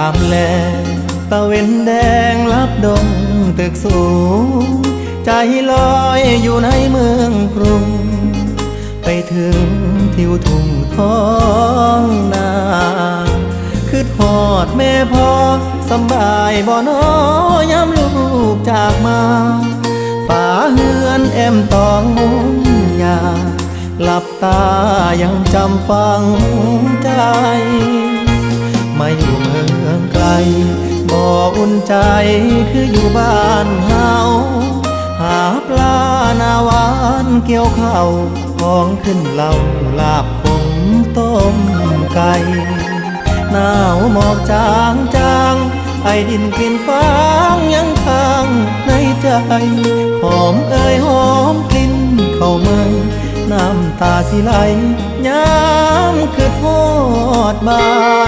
ามแลตะเวนแดงลับดงตึกสูงใจลอยอยู่ในเมืองกรุงไปถึงทิวทุ่งท้องนาคือทอดแม่พ่อสำบายบ่น้อยามลูกจากมาฝ่าเฮือนแอมตองมุงยาหลับตายังจำฟังใจมาอยู่เมืองไกลบ่อุ่นใจคืออยู่บ้านเฮาหาปลาหน้าหวานเกี่ยวข้าวของขึ้นเหล่าลาบขมต้มไก่หนาวหมอกจางจางไอดินกลิ่นฟางยังค้างในใจหอมเอ่ยหอมกลิ่นเข้ามาน้ำตาสิไหลย้ำคือทอดบ้าน